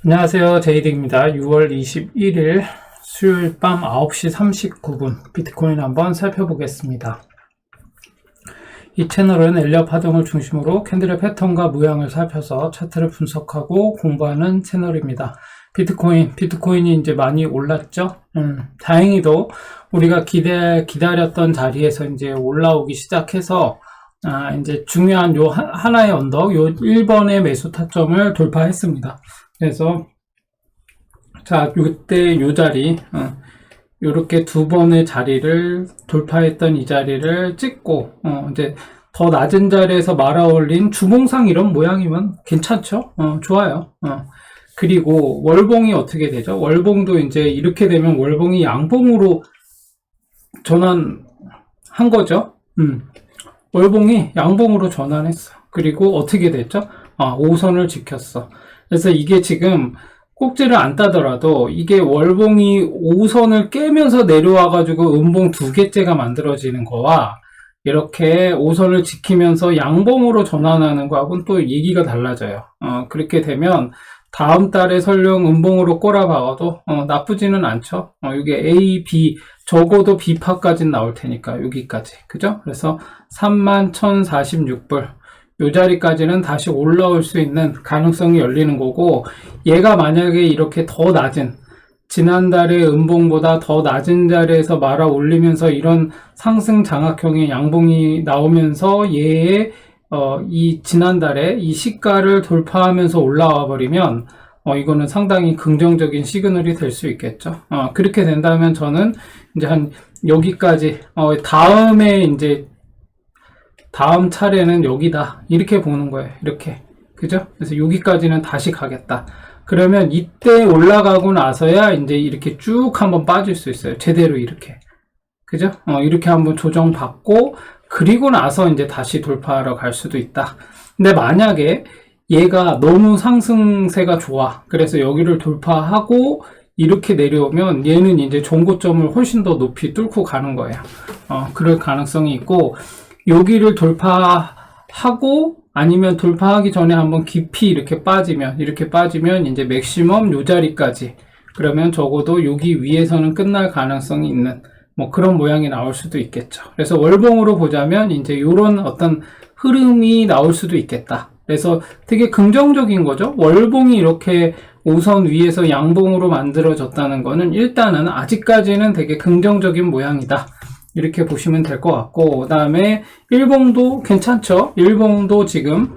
안녕하세요. 제이득입니다. 6월 21일 수요일 밤 9시 39분 비트코인 한번 살펴보겠습니다. 이 채널은 엘리엇 파동을 중심으로 캔들의 패턴과 모양을 살펴서 차트를 분석하고 공부하는 채널입니다. 비트코인이 이제 많이 올랐죠? 다행히도 우리가 기다렸던 자리에서 이제 올라오기 시작해서 이제 중요한 요 하나의 언덕, 요 1번의 매수 타점을 돌파했습니다. 그래서 자, 요때 요 자리 요렇게 두 번의 자리를 돌파했던 이 자리를 찍고 이제 더 낮은 자리에서 말아 올린 주봉상 이런 모양이면 괜찮죠? 좋아요. 그리고 월봉이 어떻게 되죠? 월봉도 이제 이렇게 되면 월봉이 양봉으로 전환한 거죠. 월봉이 양봉으로 전환했어. 그리고 어떻게 됐죠? 5선을 지켰어. 그래서 이게 지금 꼭지를 안 따더라도 이게 월봉이 5선을 깨면서 내려와가지고 음봉 두 개째가 만들어지는 거와 이렇게 5선을 지키면서 양봉으로 전환하는 거하고는 또 얘기가 달라져요. 그렇게 되면 다음 달에 설령 음봉으로 꼬라박아도 나쁘지는 않죠. 이게 A, B, 적어도 B파까지는 나올 테니까 여기까지. 그죠? 그래서 31,046불. 요 자리까지는 다시 올라올 수 있는 가능성이 열리는 거고, 얘가 만약에 이렇게 더 낮은, 지난달의 음봉보다 더 낮은 자리에서 말아 올리면서 이런 상승 장악형의 양봉이 나오면서 얘의 이 지난달에 이 시가를 돌파하면서 올라와 버리면 이거는 상당히 긍정적인 시그널이 될 수 있겠죠. 그렇게 된다면 저는 이제 한 여기까지 다음에 이제 다음 차례는 여기다 이렇게 보는 거예요. 이렇게 그죠? 그래서 여기까지는 다시 가겠다. 그러면 이때 올라가고 나서야 이제 이렇게 쭉 한번 빠질 수 있어요. 제대로 이렇게 그죠? 이렇게 한번 조정받고 그리고 나서 이제 다시 돌파하러 갈 수도 있다. 근데 만약에 얘가 너무 상승세가 좋아. 그래서 여기를 돌파하고 이렇게 내려오면 얘는 이제 종고점을 훨씬 더 높이 뚫고 가는 거예요. 그럴 가능성이 있고 여기를 돌파하고 아니면 돌파하기 전에 한번 깊이 이렇게 빠지면 이제 맥시멈 요 자리까지 그러면 적어도 여기 위에서는 끝날 가능성이 있는 뭐 그런 모양이 나올 수도 있겠죠. 그래서 월봉으로 보자면 이제 요런 어떤 흐름이 나올 수도 있겠다. 그래서 되게 긍정적인 거죠. 월봉이 이렇게 5선 위에서 양봉으로 만들어졌다는 거는 일단은 아직까지는 되게 긍정적인 모양이다. 이렇게 보시면 될 것 같고, 그 다음에 일봉도 괜찮죠? 일봉도 지금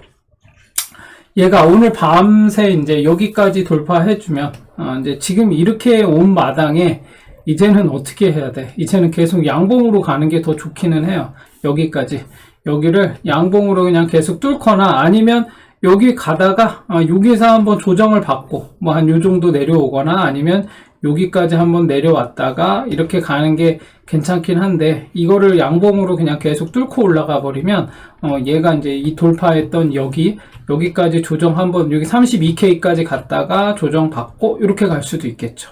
얘가 오늘 밤새 이제 여기까지 돌파해주면 이제 지금 이렇게 온 마당에 이제는 어떻게 해야 돼? 이제는 계속 양봉으로 가는 게 더 좋기는 해요. 여기까지 여기를 양봉으로 그냥 계속 뚫거나 아니면 여기 가다가 여기서 한번 조정을 받고 뭐 한 요 정도 내려오거나 아니면 여기까지 한번 내려왔다가 이렇게 가는 게 괜찮긴 한데 이거를 양봉으로 그냥 계속 뚫고 올라가 버리면 얘가 이제 이 돌파했던 여기까지 조정 한번 여기 32K까지 갔다가 조정 받고 이렇게 갈 수도 있겠죠.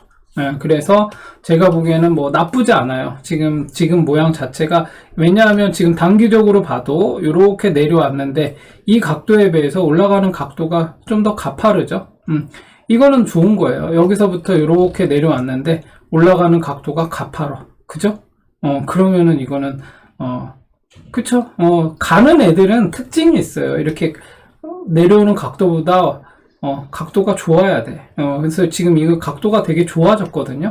그래서 제가 보기에는 뭐 나쁘지 않아요. 지금 모양 자체가 왜냐하면 지금 단기적으로 봐도 이렇게 내려왔는데 이 각도에 비해서 올라가는 각도가 좀 더 가파르죠. 이거는 좋은 거예요. 여기서부터 이렇게 내려왔는데 올라가는 각도가 가파로. 그죠? 그러면은 이거는 그쵸? 가는 애들은 특징이 있어요. 이렇게 내려오는 각도보다 각도가 좋아야 돼. 그래서 지금 이거 각도가 되게 좋아졌거든요.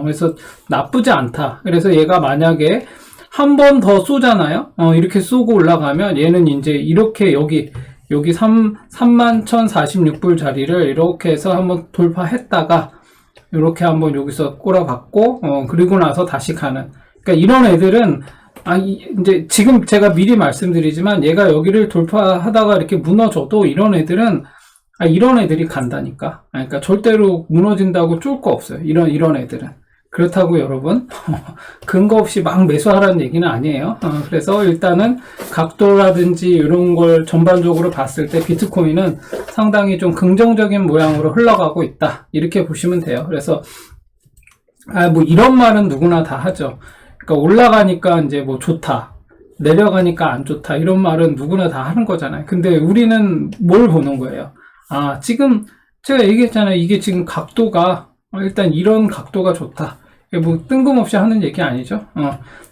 그래서 나쁘지 않다. 그래서 얘가 만약에 한 번 더 쏘잖아요. 이렇게 쏘고 올라가면 얘는 이제 이렇게 여기 31,046불 자리를 이렇게 해서 한번 돌파했다가 이렇게 한번 여기서 꼬라박고 그리고 나서 다시 가는. 그러니까 이런 애들은 이제 지금 제가 미리 말씀드리지만 얘가 여기를 돌파하다가 이렇게 무너져도 이런 애들은 이런 애들이 간다니까. 그러니까 절대로 무너진다고 쫄 거 없어요. 이런 애들은. 그렇다고 여러분 근거 없이 막 매수하라는 얘기는 아니에요. 그래서 일단은 각도라든지 이런 걸 전반적으로 봤을 때 비트코인은 상당히 좀 긍정적인 모양으로 흘러가고 있다. 이렇게 보시면 돼요. 그래서 뭐 이런 말은 누구나 다 하죠. 그러니까 올라가니까 이제 뭐 좋다. 내려가니까 안 좋다. 이런 말은 누구나 다 하는 거잖아요. 근데 우리는 뭘 보는 거예요? 지금 제가 얘기했잖아요. 이게 지금 각도가 일단 이런 각도가 좋다. 이게 뭐 뜬금없이 하는 얘기 아니죠.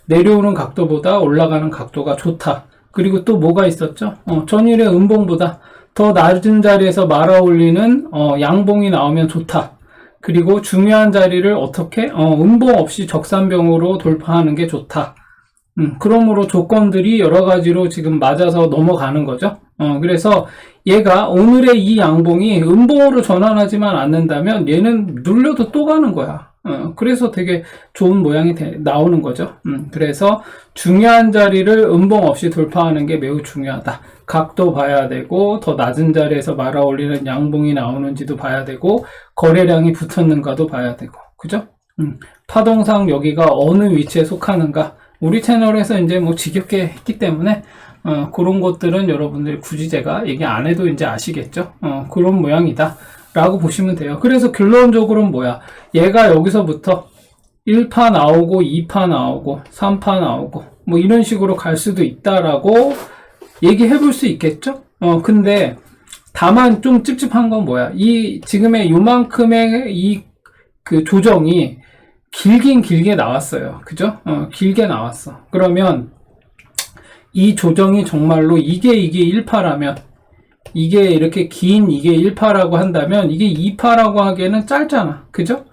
내려오는 각도보다 올라가는 각도가 좋다. 그리고 또 뭐가 있었죠? 전일의 음봉보다 더 낮은 자리에서 말아 올리는 양봉이 나오면 좋다. 그리고 중요한 자리를 어떻게 음봉 없이 적산병으로 돌파하는 게 좋다. 그러므로 조건들이 여러 가지로 지금 맞아서 넘어가는 거죠. 그래서 얘가 오늘의 이 양봉이 음봉으로 전환하지만 않는다면 얘는 눌려도 또 가는 거야. 그래서 되게 좋은 모양이 나오는 거죠. 그래서 중요한 자리를 음봉 없이 돌파하는 게 매우 중요하다. 각도 봐야 되고 더 낮은 자리에서 말아 올리는 양봉이 나오는지도 봐야 되고 거래량이 붙었는가도 봐야 되고 그죠? 파동상 여기가 어느 위치에 속하는가 우리 채널에서 이제 뭐 지겹게 했기 때문에 그런 것들은 여러분들이 굳이 제가 얘기 안 해도 이제 아시겠죠? 그런 모양이다 라고 보시면 돼요. 그래서 결론적으로는 뭐야? 얘가 여기서부터 1파 나오고 2파 나오고 3파 나오고 뭐 이런 식으로 갈 수도 있다라고 얘기해 볼 수 있겠죠? 근데 다만 좀 찝찝한 건 뭐야? 이 지금의 요만큼의 이 그 조정이 길긴 길게 나왔어요. 그죠? 길게 나왔어. 그러면 이 조정이 정말로 이게 1파라면 이게 이렇게 긴 이게 1파라고 한다면 이게 2파라고 하기에는 짧잖아. 그죠?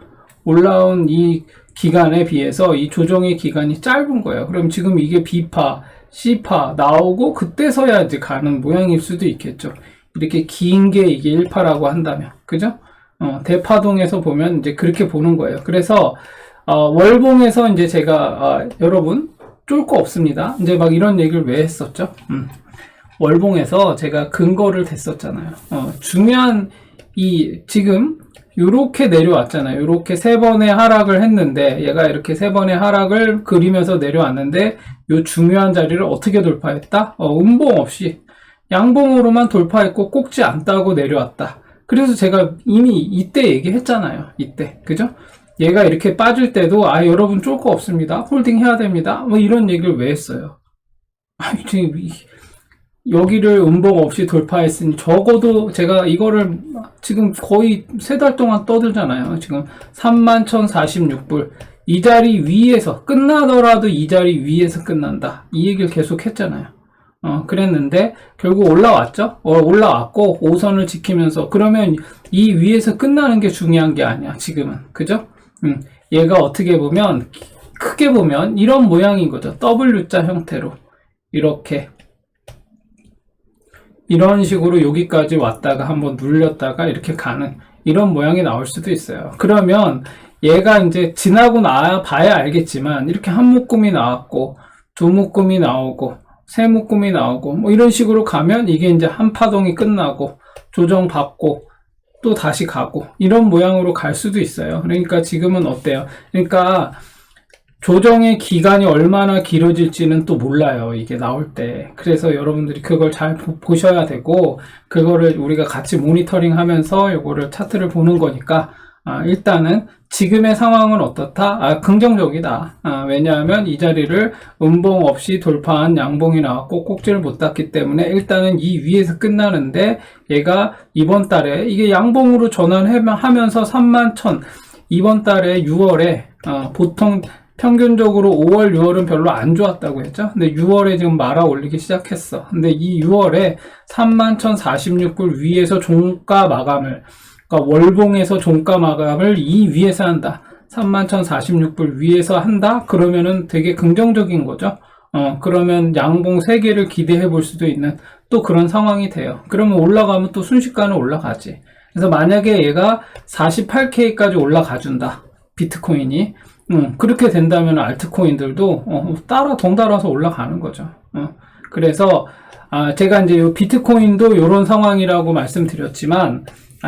올라온 이 기간에 비해서 이 조정의 기간이 짧은 거예요. 그럼 지금 이게 B파, C파 나오고 그때서야 이제 가는 모양일 수도 있겠죠. 이렇게 긴 게 이게 1파라고 한다면. 그죠? 대파동에서 보면 이제 그렇게 보는 거예요. 그래서 월봉에서 이제 제가 여러분 쫄 거 없습니다. 이제 막 이런 얘기를 왜 했었죠? 월봉에서 제가 근거를 댔었잖아요. 중요한 이 지금 요렇게 내려왔잖아요. 요렇게 세 번의 하락을 했는데 얘가 이렇게 세 번의 하락을 그리면서 내려왔는데 요 중요한 자리를 어떻게 돌파했다? 음봉 없이 양봉으로만 돌파했고 꺾지 않다고 내려왔다. 그래서 제가 이미 이때 얘기했잖아요. 이때 그죠? 얘가 이렇게 빠질 때도 여러분 쫄 거 없습니다. 홀딩 해야 됩니다. 뭐 이런 얘기를 왜 했어요? 여기를 음봉 없이 돌파했으니 적어도 제가 이거를 지금 거의 3달 동안 떠들잖아요. 지금 31,046불 이 자리 위에서 끝나더라도 이 자리 위에서 끝난다. 이 얘기를 계속 했잖아요. 그랬는데 결국 올라왔죠. 올라왔고 5선을 지키면서 그러면 이 위에서 끝나는 게 중요한 게 아니야. 지금은 그죠? 얘가 어떻게 보면 크게 보면 이런 모양인 거죠. W자 형태로 이렇게 이런 식으로 여기까지 왔다가 한번 눌렸다가 이렇게 가는 이런 모양이 나올 수도 있어요. 그러면 얘가 이제 지나고 봐야 알겠지만 이렇게 한 묶음이 나왔고 두 묶음이 나오고 세 묶음이 나오고 뭐 이런 식으로 가면 이게 이제 한 파동이 끝나고 조정받고 또 다시 가고 이런 모양으로 갈 수도 있어요. 그러니까 지금은 어때요? 그러니까 조정의 기간이 얼마나 길어질지는 또 몰라요. 이게 나올 때. 그래서 여러분들이 그걸 잘 보셔야 되고 그거를 우리가 같이 모니터링 하면서 요거를 차트를 보는 거니까 일단은 지금의 상황은 어떻다? 긍정적이다. 왜냐하면 이 자리를 음봉 없이 돌파한 양봉이 나왔고 꼭지를 못 땄기 때문에 일단은 이 위에서 끝나는데 얘가 이번 달에 이게 양봉으로 전환하면서 31,000 이번 달에 6월에 보통 평균적으로 5월, 6월은 별로 안 좋았다고 했죠. 근데 6월에 지금 말아 올리기 시작했어. 근데 이 6월에 31,046불 위에서 종가 마감을 그러니까 월봉에서 종가 마감을 이 위에서 한다. 31,046불 위에서 한다? 그러면은 되게 긍정적인 거죠. 그러면 양봉 3개를 기대해 볼 수도 있는 또 그런 상황이 돼요. 그러면 올라가면 또 순식간에 올라가지. 그래서 만약에 얘가 48K까지 올라가 준다. 비트코인이. 그렇게 된다면 알트코인들도 덩달아서 올라가는 거죠. 그래서 제가 이제 요 비트코인도 요런 상황이라고 말씀드렸지만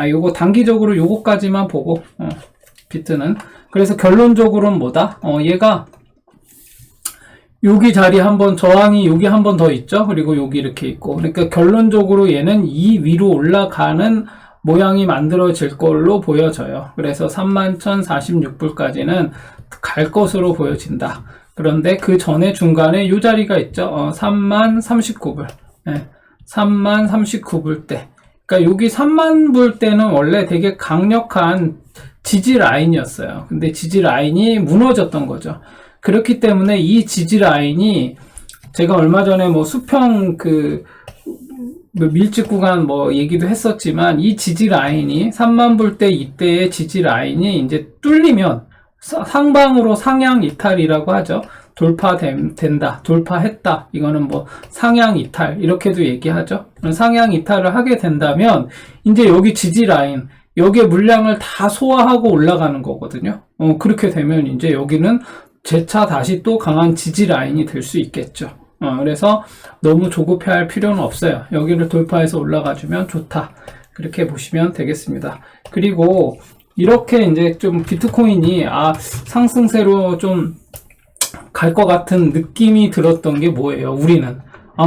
요거 단기적으로 요거까지만 보고 비트는 그래서 결론적으로는 뭐다? 얘가 여기 자리 한번 저항이 여기 한 번 더 있죠. 그리고 여기 이렇게 있고 그러니까 결론적으로 얘는 이 위로 올라가는 모양이 만들어질 걸로 보여져요. 그래서 31,046불까지는 갈 것으로 보여진다. 그런데 그 전에 중간에 이 자리가 있죠. 30,039불. 네, 30,039불 때 그러니까 여기 3만 불 때는 원래 되게 강력한 지지 라인이었어요. 근데 지지 라인이 무너졌던 거죠. 그렇기 때문에 이 지지 라인이 제가 얼마 전에 뭐 수평 밀집 구간 뭐 얘기도 했었지만 이 지지 라인이 3만 불 때 이때의 지지 라인이 이제 뚫리면 상방으로 상향 이탈이라고 하죠. 돌파된다, 돌파했다. 이거는 뭐 상향 이탈 이렇게도 얘기하죠. 상향 이탈을 하게 된다면 이제 여기 지지 라인 여기에 물량을 다 소화하고 올라가는 거거든요. 그렇게 되면 이제 여기는 재차 다시 또 강한 지지 라인이 될 수 있겠죠. 그래서 너무 조급해할 필요는 없어요. 여기를 돌파해서 올라가주면 좋다. 그렇게 보시면 되겠습니다. 그리고 이렇게 이제 좀 비트코인이 상승세로 좀 갈 것 같은 느낌이 들었던 게 뭐예요? 우리는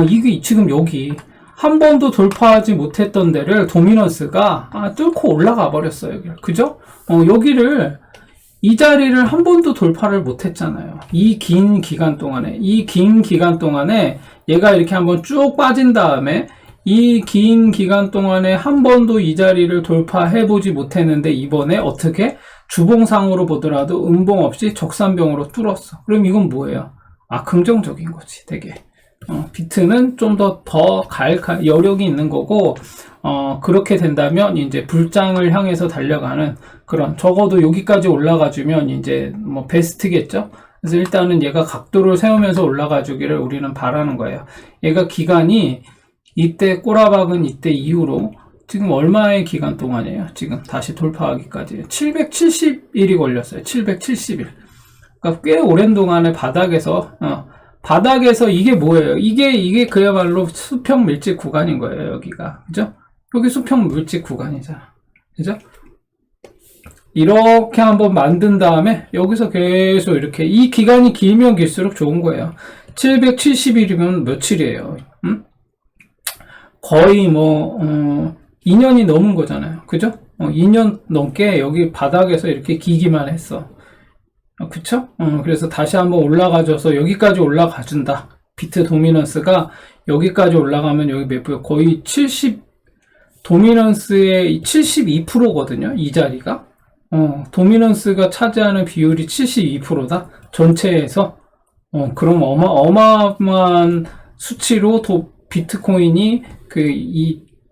이게 지금 여기 한 번도 돌파하지 못했던 데를 도미넌스가 뚫고 올라가 버렸어요. 그죠? 여기를 이 자리를 한 번도 돌파를 못했잖아요. 이 긴 기간 동안에 얘가 이렇게 한번 쭉 빠진 다음에 이 긴 기간 동안에 한 번도 이 자리를 돌파해보지 못했는데 이번에 어떻게 주봉상으로 보더라도 음봉 없이 적산병으로 뚫었어. 그럼 이건 뭐예요? 긍정적인 거지, 되게. 비트는 좀 더 갈 여력이 있는 거고, 그렇게 된다면 이제 불장을 향해서 달려가는 그런, 적어도 여기까지 올라가주면 이제 뭐 베스트겠죠? 그래서 일단은 얘가 각도를 세우면서 올라가주기를 우리는 바라는 거예요. 얘가 기간이 이때 꼬라박은 이때 이후로 지금 얼마의 기간 동안이에요? 지금 다시 돌파하기까지 770일이 걸렸어요. 770일. 그러니까 꽤 오랜 동안에 바닥에서 이게 뭐예요? 이게 그야말로 수평 밀집 구간인 거예요. 여기가. 그죠? 여기 수평 밀집 구간이잖아. 그죠? 이렇게 한번 만든 다음에 여기서 계속 이렇게 이 기간이 길면 길수록 좋은 거예요. 770일이면 며칠이에요? 거의 2년이 넘은 거잖아요. 그죠? 2년 넘게 여기 바닥에서 이렇게 기기만 했어. 그쵸? 그래서 다시 한번 올라가줘서 여기까지 올라가준다. 비트 도미넌스가 여기까지 올라가면 여기 몇 분? 거의 도미넌스의 72%거든요. 이 자리가. 도미넌스가 차지하는 비율이 72%다. 전체에서. 그럼 어마어마한 수치로 비트코인이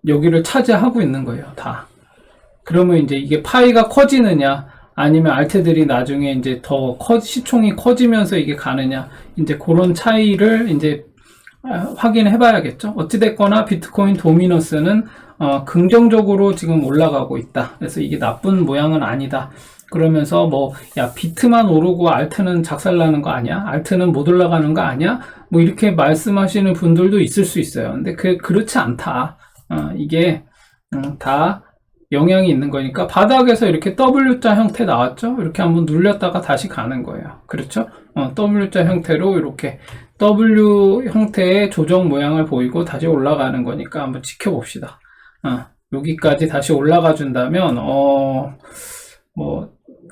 여기를 차지하고 있는 거예요, 다. 그러면 이제 이게 파이가 커지느냐, 아니면 알트들이 나중에 이제 시총이 커지면서 이게 가느냐, 이제 그런 차이를 이제 확인해 봐야겠죠. 어찌됐거나 비트코인 도미넌스는 긍정적으로 지금 올라가고 있다. 그래서 이게 나쁜 모양은 아니다. 그러면서 비트만 오르고 알트는 작살나는 거 아니야? 알트는 못 올라가는 거 아니야? 이렇게 말씀하시는 분들도 있을 수 있어요. 근데 그렇지 않다. 이게 다 영향이 있는 거니까 바닥에서 이렇게 W자 형태 나왔죠? 이렇게 한번 눌렸다가 다시 가는 거예요. 그렇죠? W자 형태로 이렇게 W 형태의 조정 모양을 보이고 다시 올라가는 거니까 한번 지켜봅시다. 여기까지 다시 올라가 준다면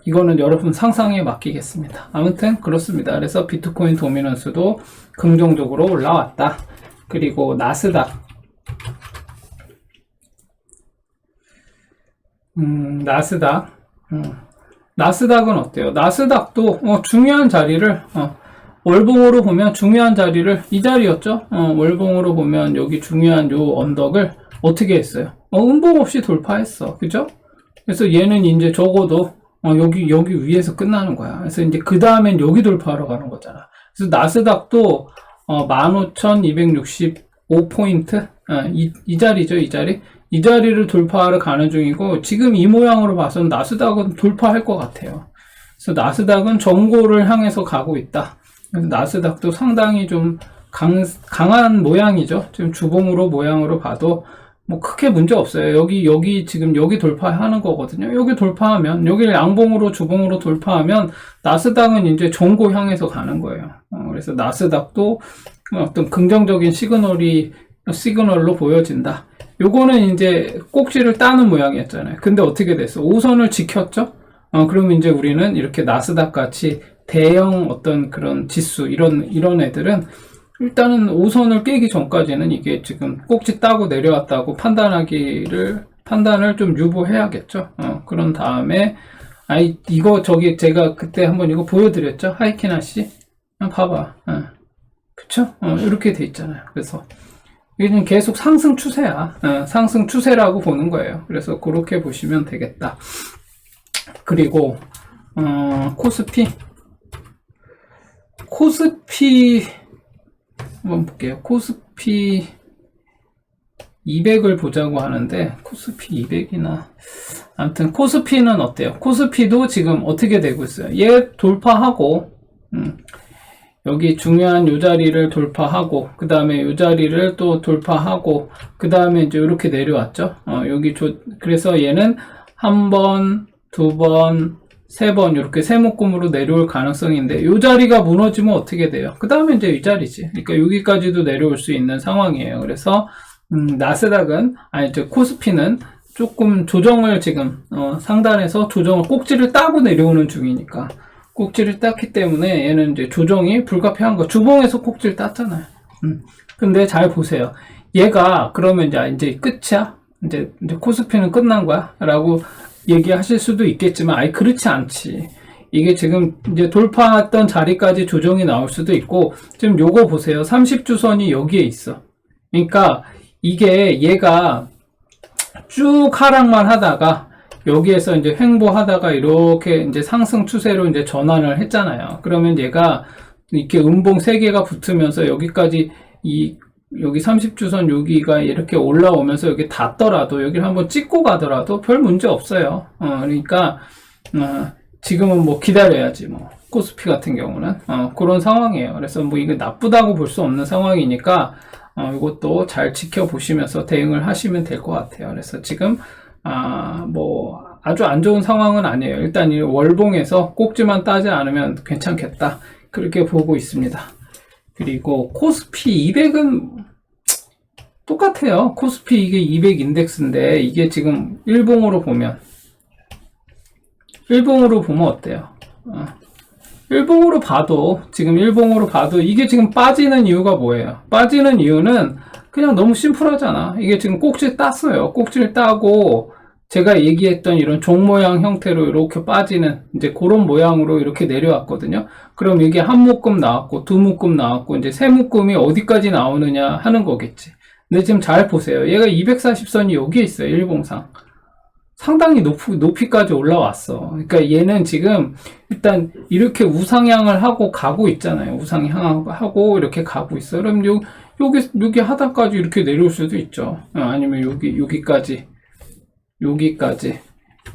이거는 여러분 상상에 맡기겠습니다. 아무튼 그렇습니다. 그래서 비트코인 도미넌스도 긍정적으로 올라왔다. 그리고 나스닥은 어때요? 나스닥도 중요한 자리를 월봉으로 보면 중요한 자리를 이 자리였죠. 월봉으로 보면 여기 중요한 요 언덕을 어떻게 했어요? 음봉 없이 돌파했어. 그죠? 그래서 얘는 이제 적어도 여기 위에서 끝나는 거야. 그래서 이제 그 다음엔 여기 돌파하러 가는 거잖아. 그래서 나스닥도 15,265포인트 이 자리죠, 이 자리. 이 자리를 돌파하러 가는 중이고 지금 이 모양으로 봐서는 나스닥은 돌파할 것 같아요. 그래서 나스닥은 정고를 향해서 가고 있다. 그래서 나스닥도 상당히 좀 강한 모양이죠. 지금 주봉으로 모양으로 봐도 크게 문제 없어요. 여기 지금 여기 돌파하는 거거든요. 여기 돌파하면, 여기를 양봉으로 주봉으로 돌파하면, 나스닥은 이제 정고 향해서 가는 거예요. 그래서 나스닥도 어떤 긍정적인 시그널로 보여진다. 요거는 이제 꼭지를 따는 모양이었잖아요. 근데 어떻게 됐어? 5선을 지켰죠? 그러면 이제 우리는 이렇게 나스닥 같이 대형 어떤 그런 지수, 이런 애들은 일단은 5선을 깨기 전까지는 이게 지금 꼭지 따고 내려왔다고 판단을 좀 유보해야겠죠. 그런 다음에, 이거 제가 그때 한번 이거 보여드렸죠? 하이키나시? 봐봐. 그쵸? 이렇게 돼 있잖아요. 그래서, 이건 계속 상승 추세야. 상승 추세라고 보는 거예요. 그래서 그렇게 보시면 되겠다. 그리고, 코스피 한번 볼게요. 코스피 200을 보자고 하는데 코스피 200이나 아무튼 코스피는 어때요? 코스피도 지금 어떻게 되고 있어요? 얘 돌파하고 여기 중요한 요 자리를 돌파하고 그 다음에 요 자리를 또 돌파하고 그 다음에 이제 이렇게 내려왔죠. 그래서 얘는 한 번, 두 번, 세 번 이렇게 세 묶음으로 내려올 가능성인데 이 자리가 무너지면 어떻게 돼요? 그 다음에 이제 이 자리지. 그러니까 여기까지도 내려올 수 있는 상황이에요. 그래서 나스닥은 코스피는 조금 조정을 지금 상단에서 조정을 꼭지를 따고 내려오는 중이니까 꼭지를 땄기 때문에 얘는 이제 조정이 불가피한 거. 주봉에서 꼭지를 땄잖아요. 근데 잘 보세요. 얘가 그러면 이제 끝이야? 이제 코스피는 끝난 거야? 라고 얘기하실 수도 있겠지만 그렇지 않지. 이게 지금 이제 돌파했던 자리까지 조정이 나올 수도 있고 지금 요거 보세요. 30주선이 여기에 있어. 그러니까 이게 얘가 쭉 하락만 하다가 여기에서 이제 횡보하다가 이렇게 이제 상승 추세로 이제 전환을 했잖아요. 그러면 얘가 이렇게 음봉 3개가 붙으면서 여기까지 여기 30주선 여기가 이렇게 올라오면서 여기 닿더라도 여기를 한번 찍고 가더라도 별 문제 없어요. 그러니까 지금은 뭐 기다려야지 뭐 코스피 같은 경우는 그런 상황이에요. 그래서 뭐 이게 나쁘다고 볼 수 없는 상황이니까 이것도 잘 지켜보시면서 대응을 하시면 될 것 같아요. 그래서 지금 뭐 아주 안 좋은 상황은 아니에요. 일단 이 월봉에서 꼭지만 따지 않으면 괜찮겠다 그렇게 보고 있습니다. 그리고 코스피 200은 똑같아요. 코스피 이게 200 인덱스인데 이게 지금 일봉으로 보면 어때요? 일봉으로 봐도 이게 지금 빠지는 이유가 뭐예요? 빠지는 이유는 그냥 너무 심플하잖아. 이게 지금 꼭지 땄어요. 꼭지를 따고 제가 얘기했던 이런 종 모양 형태로 이렇게 빠지는 이제 그런 모양으로 이렇게 내려왔거든요. 그럼 이게 한 묶음 나왔고 두 묶음 나왔고 이제 세 묶음이 어디까지 나오느냐 하는 거겠지. 근데 지금 잘 보세요. 얘가 240선이 여기에 있어요. 일봉상. 상당히 높이까지 올라왔어. 그러니까 얘는 지금 일단 이렇게 우상향을 하고 가고 있잖아요. 우상향하고 이렇게 가고 있어. 그럼 여기 하단까지 이렇게 내려올 수도 있죠. 아니면 여기까지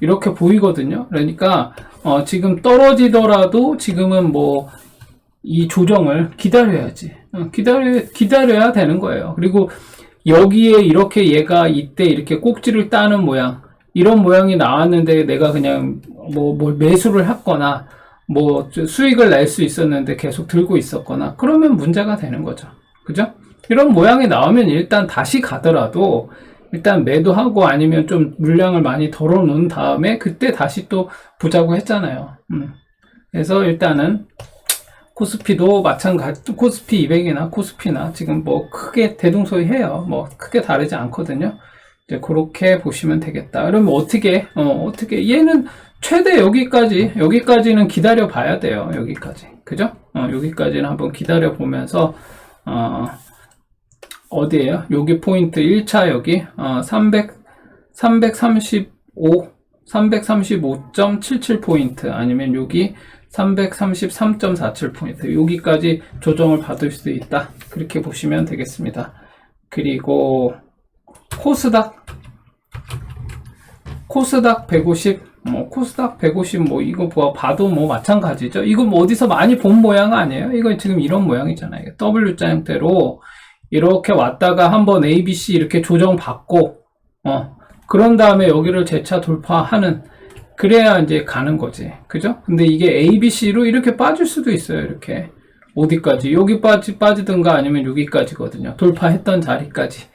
이렇게 보이거든요. 그러니까 지금 떨어지더라도 지금은 뭐 이 조정을 기다려야지. 기다려야 되는 거예요. 그리고 여기에 이렇게 얘가 이때 이렇게 꼭지를 따는 모양, 이런 모양이 나왔는데 내가 그냥 뭘 매수를 했거나 뭐 수익을 낼 수 있었는데 계속 들고 있었거나 그러면 문제가 되는 거죠. 그죠? 이런 모양이 나오면 일단 다시 가더라도 일단 매도하고 아니면 좀 물량을 많이 덜어 놓은 다음에 그때 다시 또 보자고 했잖아요. 그래서 일단은 코스피도 마찬가지, 코스피 200이나 코스피나 지금 뭐 크게 대동소이해요. 뭐 크게 다르지 않거든요. 이제 그렇게 보시면 되겠다. 그러면 어떻게 얘는 최대 여기까지는 기다려 봐야 돼요. 여기까지. 그죠? 여기까지는 한번 기다려 보면서 어디에요? 여기 포인트 1차 여기 335.77포인트 아니면 여기 333.47포인트 여기까지 조정을 받을 수도 있다. 그렇게 보시면 되겠습니다. 그리고 코스닥 150 코스닥 150 이거 봐도 마찬가지죠. 이거 어디서 많이 본 모양 아니에요? 이거 지금 이런 모양이잖아요. W자 형태로 이렇게 왔다가 한번 ABC 이렇게 조정받고 그런 다음에 여기를 재차 돌파하는, 그래야 이제 가는 거지. 그죠? 근데 이게 ABC로 이렇게 빠질 수도 있어요. 이렇게 어디까지, 여기 빠지든가 아니면 여기까지거든요. 돌파했던 자리까지.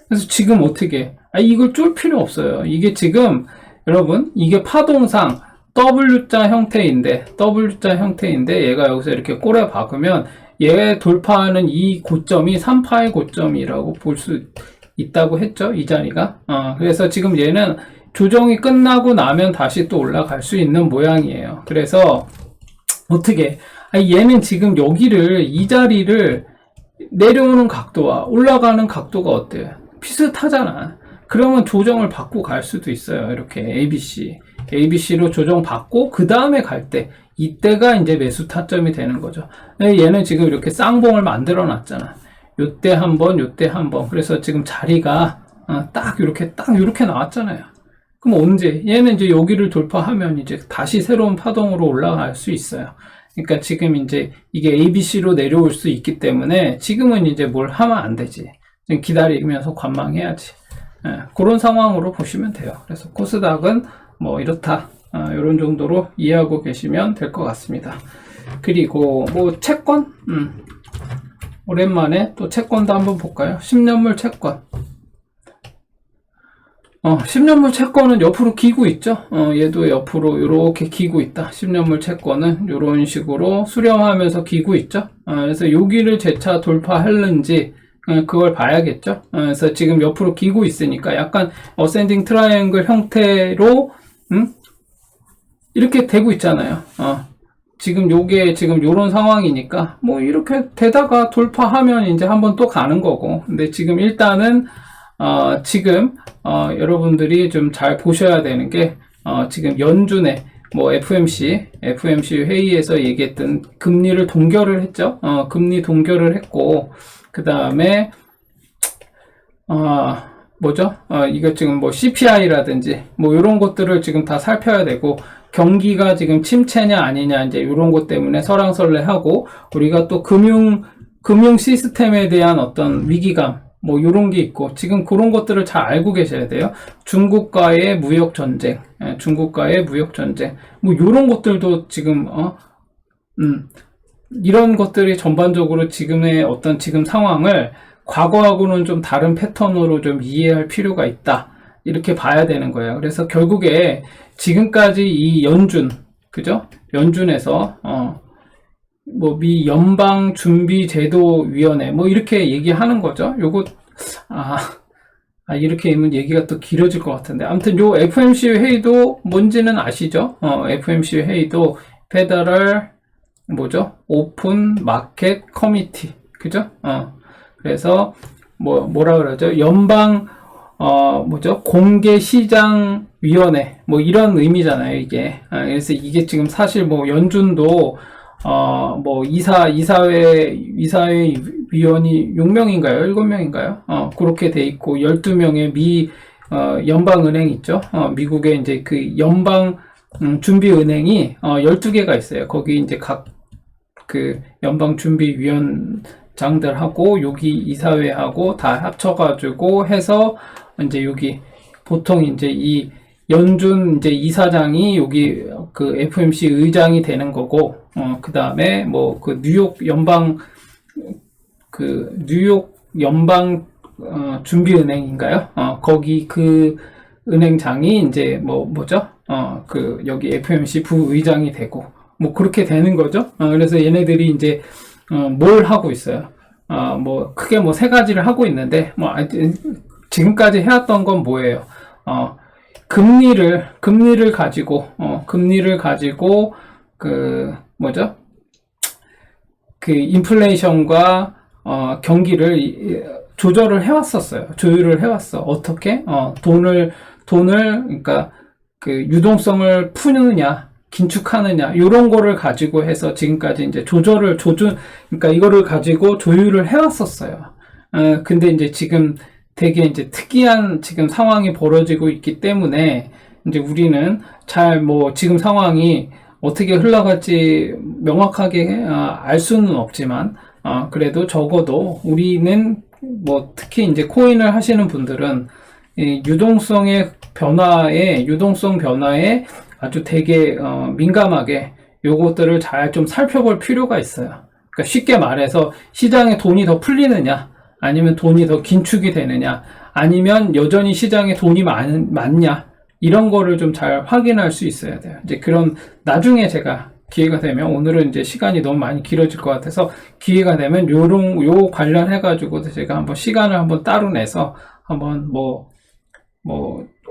그래서 지금 어떻게 이걸 쫄 필요 없어요. 이게 지금 여러분 이게 파동상 W자 형태인데 얘가 여기서 이렇게 꼬려 박으면 얘 돌파하는 이 고점이 3파의 고점이라고 볼 수 있다고 했죠. 이 자리가. 그래서 지금 얘는 조정이 끝나고 나면 다시 또 올라갈 수 있는 모양이에요. 그래서 어떻게 얘는 지금 여기를 이 자리를 내려오는 각도와 올라가는 각도가 어때요? 비슷하잖아. 그러면 조정을 받고 갈 수도 있어요. 이렇게 ABC로 조정받고 그 다음에 갈 때 이때가 이제 매수 타점이 되는 거죠. 얘는 지금 이렇게 쌍봉을 만들어 놨잖아. 요때 한 번, 요때 한 번. 그래서 지금 자리가 딱 이렇게 나왔잖아요. 그럼 언제? 얘는 이제 여기를 돌파하면 이제 다시 새로운 파동으로 올라갈 수 있어요. 그러니까 지금 이제 이게 ABC로 내려올 수 있기 때문에 지금은 이제 뭘 하면 안 되지. 지금 기다리면서 관망해야지. 그런 상황으로 보시면 돼요. 그래서 코스닥은 뭐 이렇다. 이런 정도로 이해하고 계시면 될 것 같습니다. 그리고 뭐 채권? 오랜만에 또 채권도 한번 볼까요? 10년물 채권. 10년물 채권은 옆으로 기고 있죠. 얘도 옆으로 이렇게 기고 있다. 10년물 채권은 이런 식으로 수렴하면서 기고 있죠. 그래서 여기를 재차 돌파할는지 그걸 봐야겠죠. 그래서 지금 옆으로 기고 있으니까 약간 어센딩 트라이앵글 형태로 이렇게 되고 있잖아요. 지금 요게 지금 요런 상황이니까 뭐 이렇게 되다가 돌파하면 이제 한번 또 가는 거고. 근데 지금 일단은 지금 여러분들이 좀 잘 보셔야 되는 게 지금 연준에 뭐 FMC 회의에서 얘기했던 금리를 동결을 했죠. 금리 동결을 했고 그 다음에 뭐죠? 이거 지금 뭐 CPI라든지 뭐 이런 것들을 지금 다 살펴야 되고 경기가 지금 침체냐 아니냐 이제 이런 것 때문에 설왕설래하고 우리가 또 금융 시스템에 대한 어떤 위기감 뭐 이런 게 있고 지금 그런 것들을 잘 알고 계셔야 돼요. 중국과의 무역 전쟁 뭐 이런 것들도 지금 이런 것들이 전반적으로 지금의 어떤 지금 상황을 과거하고는 좀 다른 패턴으로 좀 이해할 필요가 있다. 이렇게 봐야 되는 거예요. 그래서 결국에 지금까지 이 그죠? 연준에서 뭐 미 연방준비제도위원회 뭐 이렇게 얘기하는 거죠. 요거 이렇게 하면 얘기가 또 길어질 것 같은데 아무튼 요 FMC 회의도 뭔지는 아시죠? FMC 회의도 페더럴 뭐죠? 오픈 마켓 커미티 그죠? 그래서 뭐라 그러죠? 연방 뭐죠? 공개시장위원회 뭐 이런 의미잖아요 이게. 그래서 이게 지금 사실 뭐 연준도 뭐 이사회 위원이 6명인가요? 7명인가요? 그렇게 돼 있고 12명의 연방은행 있죠. 미국의 이제 그 연방 준비은행이 12개가 있어요. 거기 이제 각 그 연방준비위원장들하고 여기 이사회하고 다 합쳐가지고 해서 이제 여기 보통 이제 이 연준 이제 이사장이 여기 그 FMC 의장이 되는 거고 그 다음에 뭐 그 뉴욕 연방 준비은행인가요? 거기 그 은행장이 이제 뭐죠? 그 여기 FMC 부의장이 되고 뭐 그렇게 되는 거죠. 그래서 얘네들이 이제 뭘 하고 있어요? 뭐 크게 뭐 세 가지를 하고 있는데 뭐 지금까지 해왔던 건 뭐예요? 금리를 가지고 그 뭐죠? 그 인플레이션과 경기를 조절을 해왔었어요. 조율을 해왔어. 어떻게? 돈을 그러니까 그 유동성을 푸느냐, 긴축하느냐 이런 거를 가지고 해서 지금까지 이제 그러니까 이거를 가지고 조율을 해왔었어요. 근데 이제 지금 되게 이제 특이한 지금 상황이 벌어지고 있기 때문에 이제 우리는 잘 뭐 지금 상황이 어떻게 흘러갈지 명확하게 알 수는 없지만 그래도 적어도 우리는 뭐 특히 이제 코인을 하시는 분들은 이 유동성 변화에 아주 되게 민감하게 요것들을 잘 좀 살펴볼 필요가 있어요. 그러니까 쉽게 말해서 시장에 돈이 더 풀리느냐 아니면 돈이 더 긴축이 되느냐 아니면 여전히 시장에 돈이 많냐 이런 거를 좀 잘 확인할 수 있어야 돼요. 이제 그런 나중에 제가 기회가 되면, 오늘은 이제 시간이 너무 많이 길어질 것 같아서 기회가 되면 요 관련해가지고 제가 한번 시간을 한번 따로 내서 한번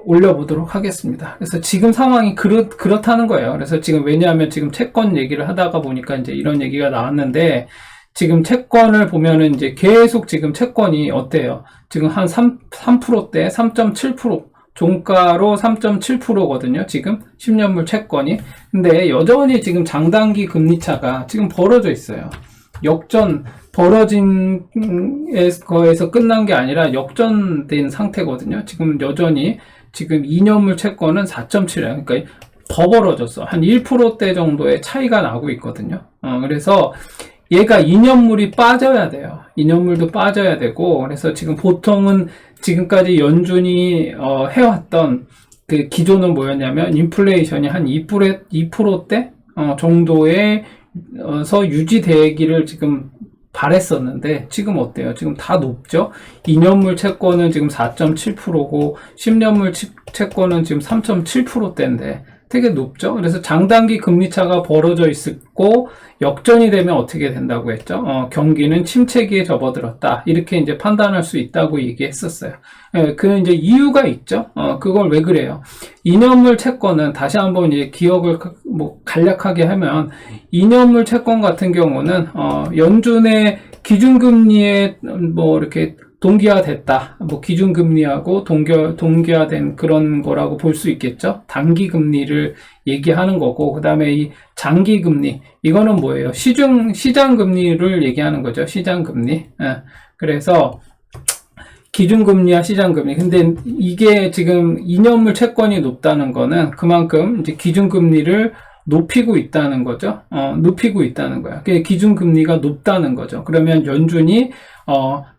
올려보도록 하겠습니다. 그래서 지금 상황이 그렇다는 거예요. 그래서 지금 왜냐하면 지금 채권 얘기를 하다가 보니까 이제 이런 얘기가 나왔는데, 지금 채권을 보면은 이제 계속 지금 채권이 어때요? 지금 한 3%대 3.7%, 종가로 3.7%거든요. 지금 10년물 채권이. 근데 여전히 지금 장단기 금리 차가 지금 벌어져 있어요. 벌어진 거에서 끝난 게 아니라 역전된 상태거든요. 지금 여전히 지금 2년물 채권은 4.7이에요. 그러니까 더 벌어졌어. 한 1%대 정도의 차이가 나고 있거든요. 그래서 얘가 2년물이 빠져야 돼요. 2년물도 빠져야 되고, 그래서 지금 보통은 지금까지 연준이 해왔던 그 기조는 뭐였냐면, 인플레이션이 한 2%대 정도에서 유지되기를 지금 바랬었는데, 지금 어때요? 지금 다 높죠? 2년물 채권은 지금 4.7%고 10년물 채권은 지금 3.7%대인데 되게 높죠? 그래서 장단기 금리차가 벌어져 있고 역전이 되면 어떻게 된다고 했죠? 경기는 침체기에 접어들었다. 이렇게 이제 판단할 수 있다고 얘기했었어요. 그 이제 이유가 있죠? 그걸 왜 그래요? 2년물 채권은 다시 한번 이제 기억을 간략하게 하면 2년물 채권 같은 경우는 연준의 기준금리에 이렇게 동기화됐다. 기준금리하고 동기화된 그런 거라고 볼 수 있겠죠. 단기금리를 얘기하는 거고, 그 다음에 이 장기금리, 이거는 뭐예요? 시장금리를 얘기하는 거죠. 시장금리. 그래서 기준금리와 시장금리. 근데 이게 지금 2년물 채권이 높다는 거는 그만큼 이제 기준금리를 높이고 있다는 거죠. 높이고 있다는 거야. 기준금리가 높다는 거죠. 그러면 연준이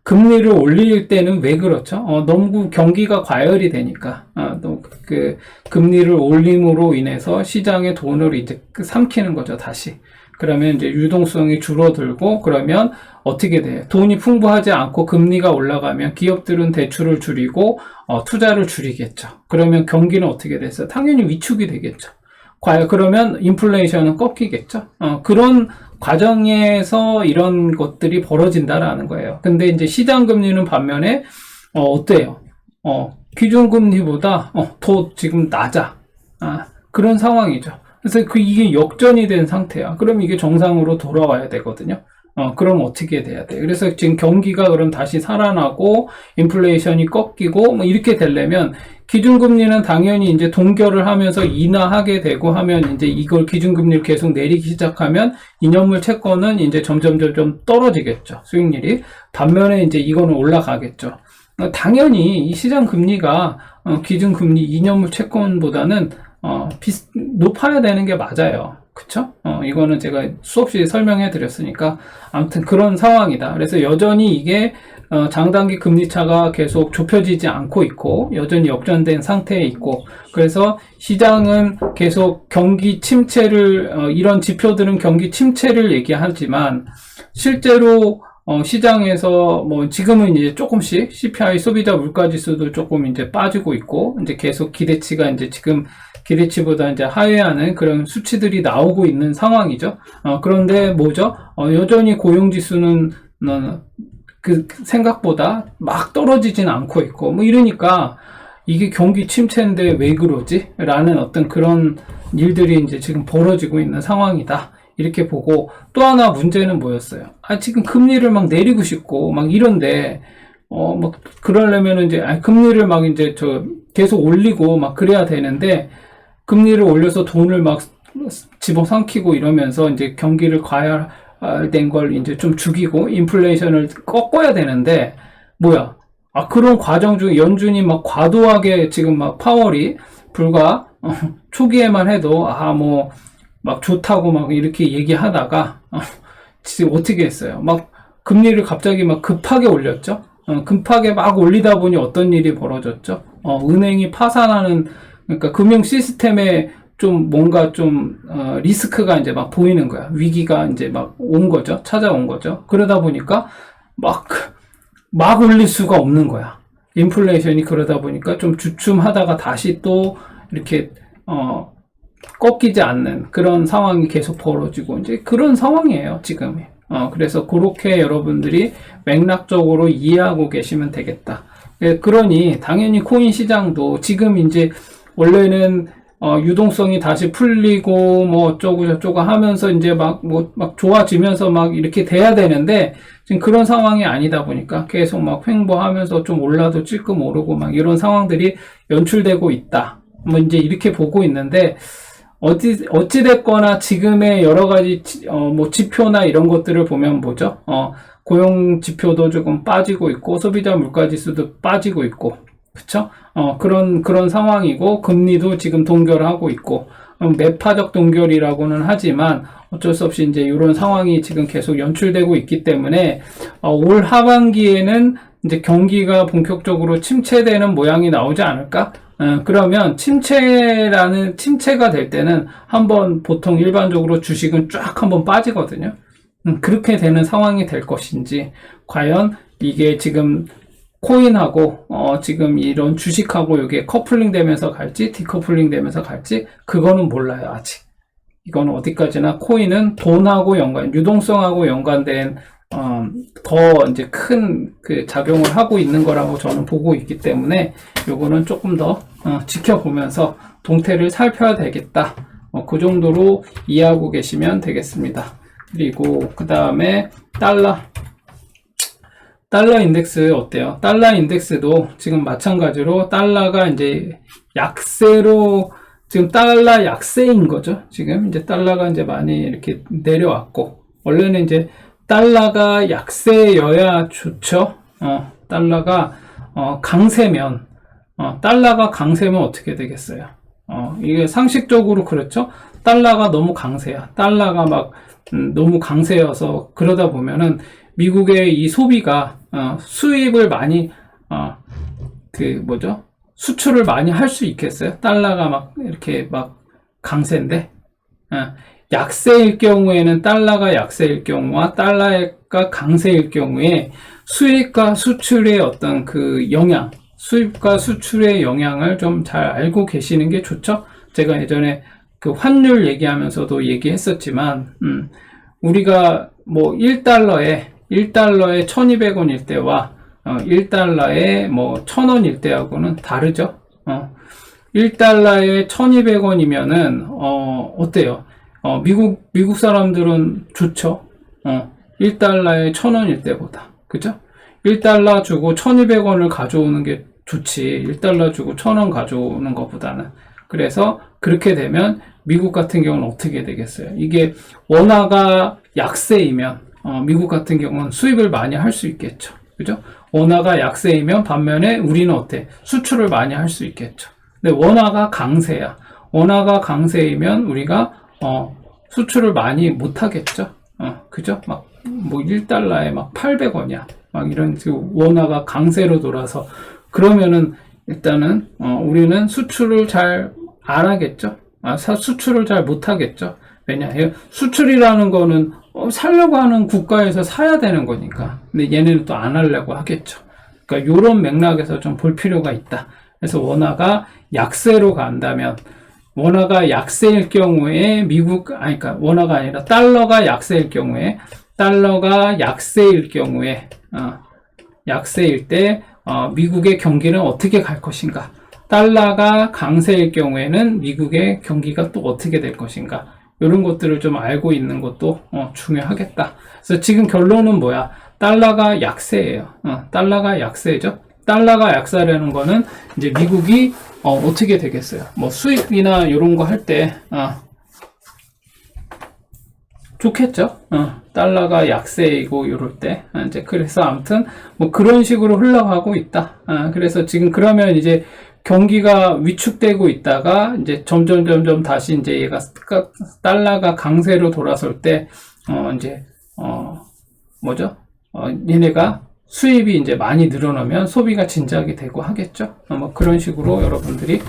금리를 올릴 때는 왜 그렇죠? 너무 경기가 과열이 되니까, 그 금리를 올림으로 인해서 시장의 돈을 이제 삼키는 거죠, 다시. 그러면 이제 유동성이 줄어들고, 그러면 어떻게 돼요? 돈이 풍부하지 않고 금리가 올라가면 기업들은 대출을 줄이고, 투자를 줄이겠죠. 그러면 경기는 어떻게 됐어요? 당연히 위축이 되겠죠. 그러면 인플레이션은 꺾이겠죠. 그런 과정에서 이런 것들이 벌어진다라는 거예요. 근데 이제 시장금리는 반면에 어때요? 기준금리보다 더 지금 낮아. 그런 상황이죠. 그래서 이게 역전이 된 상태야. 그럼 이게 정상으로 돌아와야 되거든요. 그럼 어떻게 돼야 돼? 그래서 지금 경기가 그럼 다시 살아나고 인플레이션이 꺾이고 이렇게 되려면 기준금리는 당연히 이제 동결을 하면서 인하하게 되고 하면 이제 이걸 기준금리를 계속 내리기 시작하면 2년물 채권은 이제 점점 떨어지겠죠. 수익률이. 반면에 이제 이거는 올라가겠죠. 당연히 이 시장 금리가 기준금리 2년물 채권보다는 높아야 되는 게 맞아요. 그쵸? 이거는 제가 수없이 설명해 드렸으니까 아무튼 그런 상황이다. 그래서 여전히 이게 장단기 금리차가 계속 좁혀지지 않고 있고 여전히 역전된 상태에 있고, 그래서 시장은 계속 경기 침체를 이런 지표들은 경기 침체를 얘기하지만 실제로 시장에서 지금은 이제 조금씩 CPI 소비자 물가지수도 조금 이제 빠지고 있고 이제 계속 기대치가 이제 지금 기대치보다 이제 하회하는 그런 수치들이 나오고 있는 상황이죠. 그런데 뭐죠? 여전히 고용지수는 그 생각보다 막 떨어지진 않고 있고 이러니까 이게 경기 침체인데 왜 그러지? 라는 어떤 그런 일들이 이제 지금 벌어지고 있는 상황이다. 이렇게 보고, 또 하나 문제는 뭐였어요? 지금 금리를 막 내리고 싶고 이런데 그러려면 이제 금리를 이제 계속 올리고 그래야 되는데, 금리를 올려서 돈을 집어삼키고 이러면서 이제 경기를 과열된 걸 이제 좀 죽이고 인플레이션을 꺾어야 되는데, 그런 과정 중에 연준이 과도하게 지금 파월이 불과 초기에만 해도 좋다고 이렇게 얘기하다가 지금 어떻게 했어요? 금리를 갑자기 급하게 올렸죠. 급하게 올리다 보니 어떤 일이 벌어졌죠? 은행이 파산하는, 그러니까 금융 시스템에 뭔가 리스크가 이제 보이는 거야. 위기가 이제 온 거죠. 찾아온 거죠. 그러다 보니까 올릴 수가 없는 거야. 인플레이션이 그러다 보니까 좀 주춤하다가 다시 또 이렇게 꺾이지 않는 그런 상황이 계속 벌어지고 이제 그런 상황이에요, 지금. 그래서 그렇게 여러분들이 맥락적으로 이해하고 계시면 되겠다. 그러니 당연히 코인 시장도 지금 이제 원래는 유동성이 다시 풀리고 뭐 어쩌고 저쩌고 하면서 이제 막 좋아지면서 막 이렇게 돼야 되는데 지금 그런 상황이 아니다 보니까 계속 막 횡보하면서 좀 올라도 찔끔 오르고 막 이런 상황들이 연출되고 있다. 뭐 이제 이렇게 보고 있는데 어찌됐거나 지금의 여러 가지 뭐 지표나 이런 것들을 보면 뭐죠? 고용 지표도 조금 빠지고 있고 소비자 물가 지수도 빠지고 있고 그쵸? 그런 상황이고 금리도 지금 동결하고 있고 매파적 동결이라고는 하지만 어쩔 수 없이 이제 이런 상황이 지금 계속 연출되고 있기 때문에 올 하반기에는 이제 경기가 본격적으로 침체되는 모양이 나오지 않을까? 그러면 침체가 될 때는 한번 보통 일반적으로 주식은 쫙 한번 빠지거든요. 그렇게 되는 상황이 될 것인지, 과연 이게 지금 코인하고, 지금 이런 주식하고 이게 커플링 되면서 갈지, 디커플링 되면서 갈지, 그거는 몰라요, 아직. 이거는 어디까지나 코인은 돈하고 유동성하고 연관된 더 이제 큰 그 작용을 하고 있는 거라고 저는 보고 있기 때문에 요거는 조금 더 지켜보면서 동태를 살펴야 되겠다. 그 정도로 이해하고 계시면 되겠습니다. 그리고 그 다음에 달러 인덱스 어때요? 달러 인덱스도 지금 마찬가지로 달러가 이제 약세로 지금 달러 약세인 거죠. 지금 이제 달러가 이제 많이 이렇게 내려왔고 원래는 이제 달러가 약세여야 좋죠. 달러가 강세면 달러가 강세면 어떻게 되겠어요? 이게 상식적으로 그렇죠. 달러가 너무 강세야. 달러가 막 너무 강세여서 그러다 보면은 미국의 이 소비가 수입을 많이 수출을 많이 할 수 있겠어요? 달러가 막 이렇게 막 강세인데 약세일 경우에는 달러가 약세일 경우와 달러가 강세일 경우에 수입과 수출의 어떤 그 영향, 수입과 수출의 영향을 좀 잘 알고 계시는 게 좋죠? 제가 예전에 그 환율 얘기하면서도 얘기했었지만, 우리가 뭐 1달러에 1200원일 때와 1달러에 뭐 1000원일 때하고는 다르죠? 1달러에 1200원이면은, 어때요? 미국 사람들은 좋죠? 1달러에 1000원일 때보다. 그죠? 1달러 주고 1200원을 가져오는 게 좋지. 1달러 주고 1000원 가져오는 것보다는. 그래서 그렇게 되면 미국 같은 경우는 어떻게 되겠어요? 이게 원화가 약세이면, 미국 같은 경우는 수입을 많이 할 수 있겠죠. 그죠? 원화가 약세이면 반면에 우리는 어때? 수출을 많이 할 수 있겠죠. 근데 원화가 강세야. 원화가 강세이면 우리가 수출을 많이 못 하겠죠. 그죠? 뭐 1달러에 막 800원이야. 막 이런 원화가 강세로 돌아서 그러면은 일단은 우리는 수출을 잘 안 하겠죠. 수출을 잘 못 하겠죠. 왜냐? 수출이라는 거는 살려고 하는 국가에서 사야 되는 거니까. 근데 얘네는 또 안 하려고 하겠죠. 그러니까 요런 맥락에서 좀 볼 필요가 있다. 그래서 원화가 약세로 간다면 원화가 약세일 경우에 그러니까 원화가 아니라 달러가 약세일 경우에 약세일 때 미국의 경기는 어떻게 갈 것인가? 달러가 강세일 경우에는 미국의 경기가 또 어떻게 될 것인가? 이런 것들을 좀 알고 있는 것도 중요하겠다. 그래서 지금 결론은 뭐야? 달러가 약세예요. 달러가 약세죠. 달러가 약세라는 거는 이제 미국이 어떻게 되겠어요? 뭐 수입이나 이런 거 할 때 좋겠죠. 달러가 약세이고 이럴 때 이제 그래서 아무튼 뭐 그런 식으로 흘러가고 있다. 그래서 지금 그러면 이제 경기가 위축되고 있다가 이제 점점 다시 이제 얘가 달러가 강세로 돌아설 때 이제 얘네가 수입이 이제 많이 늘어나면 소비가 진작이 되고 하겠죠. 뭐 그런 식으로 여러분들이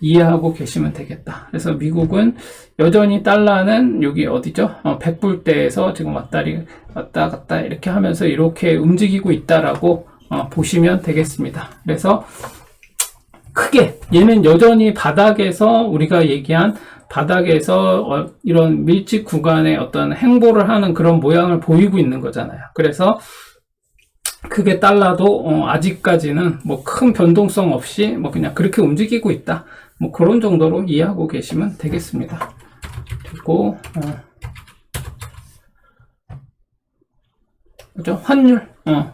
이해하고 계시면 되겠다. 그래서 미국은 여전히 달러는 여기 어디죠? 100불대에서 지금 왔다 갔다 이렇게 하면서 이렇게 움직이고 있다라고 보시면 되겠습니다. 그래서 크게 얘는 여전히 바닥에서 우리가 얘기한 바닥에서 이런 밀집 구간의 어떤 행보를 하는 그런 모양을 보이고 있는 거잖아요. 그래서 크게 달라도 아직까지는 뭐 큰 변동성 없이 뭐 그냥 그렇게 움직이고 있다. 뭐 그런 정도로 이해하고 계시면 되겠습니다. 그리고 그죠?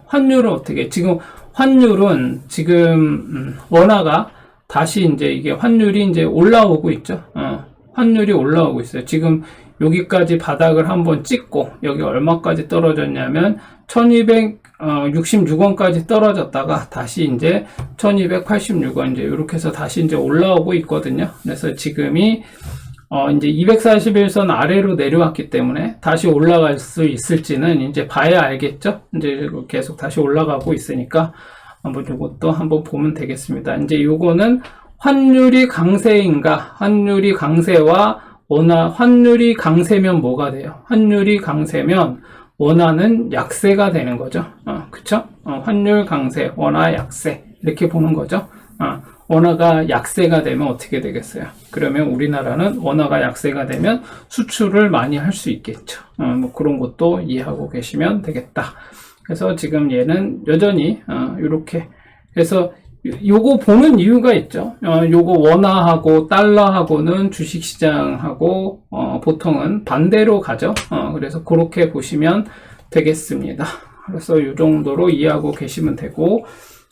환율은 어떻게? 지금 환율은 지금 원화가 다시 이제 이게 환율이 이제 올라오고 있죠. 환율이 올라오고 있어요. 지금 여기까지 바닥을 한번 찍고 여기 얼마까지 떨어졌냐면 1266원까지 떨어졌다가 다시 이제 1286원 이제 이렇게 해서 다시 이제 올라오고 있거든요. 그래서 지금이 이제 241선 아래로 내려왔기 때문에 다시 올라갈 수 있을지는 이제 봐야 알겠죠. 이제 계속 다시 올라가고 있으니까 한번 이것도 한번 보면 되겠습니다. 이제 요거는 환율이 강세인가, 환율이 강세와 환율이 강세면 뭐가 돼요? 환율이 강세면 원화는 약세가 되는 거죠. 그쵸? 환율 강세, 원화 약세 이렇게 보는 거죠. 원화가 약세가 되면 어떻게 되겠어요? 그러면 우리나라는 원화가 약세가 되면 수출을 많이 할 수 있겠죠. 뭐 그런 것도 이해하고 계시면 되겠다. 그래서 지금 얘는 여전히 이렇게 해서 요거 보는 이유가 있죠. 요거 원화하고 달러하고는 주식시장하고 보통은 반대로 가죠. 그래서 그렇게 보시면 되겠습니다. 그래서 이 정도로 이해하고 계시면 되고,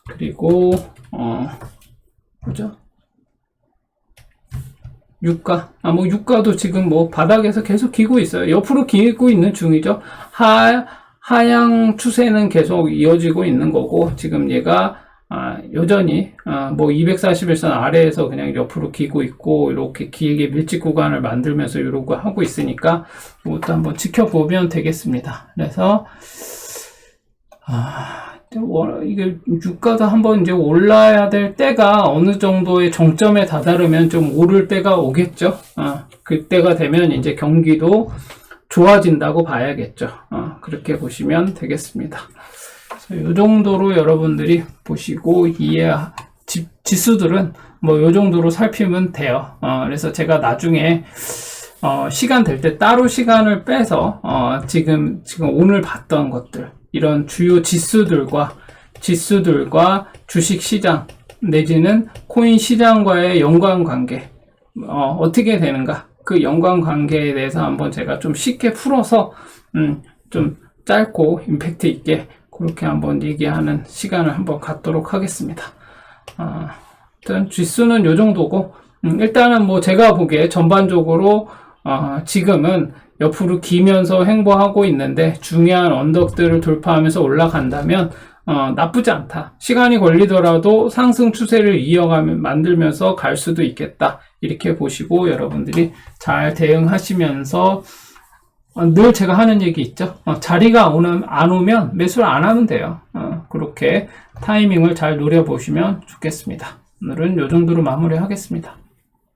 그리고 뭐죠? 유가. 뭐 유가도 지금 뭐 바닥에서 계속 기고 있어요. 옆으로 기고 있는 중이죠. 하향 추세는 계속 이어지고 있는 거고, 지금 얘가 여전히 뭐 241선 아래에서 그냥 옆으로 기고 있고 이렇게 길게 밀집 구간을 만들면서 이러고 하고 있으니까 이것도 한번 지켜보면 되겠습니다. 그래서 이게 유가도 한번 이제 올라야 될 때가 어느 정도의 정점에 다다르면 좀 오를 때가 오겠죠. 그때가 되면 이제 경기도 좋아진다고 봐야겠죠. 그렇게 보시면 되겠습니다. 이 정도로 여러분들이 보시고 지수들은 뭐 이 정도로 살피면 돼요. 그래서 제가 나중에 시간 될 때 따로 시간을 빼서 지금 오늘 봤던 것들, 이런 주요 지수들과 주식 시장 내지는 코인 시장과의 연관관계 어떻게 되는가, 그 연관관계에 대해서 한번 제가 좀 쉽게 풀어서 좀 짧고 임팩트 있게 그렇게 한번 얘기하는 시간을 한번 갖도록 하겠습니다. 일단 지수는 요 정도고, 일단은 뭐 제가 보기에 전반적으로 지금은 옆으로 기면서 행보하고 있는데 중요한 언덕들을 돌파하면서 올라간다면 나쁘지 않다. 시간이 걸리더라도 상승 추세를 만들면서 갈 수도 있겠다. 이렇게 보시고 여러분들이 잘 대응하시면서 늘 제가 하는 얘기 있죠. 자리가 안 오면 매수를 안 하면 돼요. 그렇게 타이밍을 잘 노려보시면 좋겠습니다. 오늘은 이 정도로 마무리하겠습니다.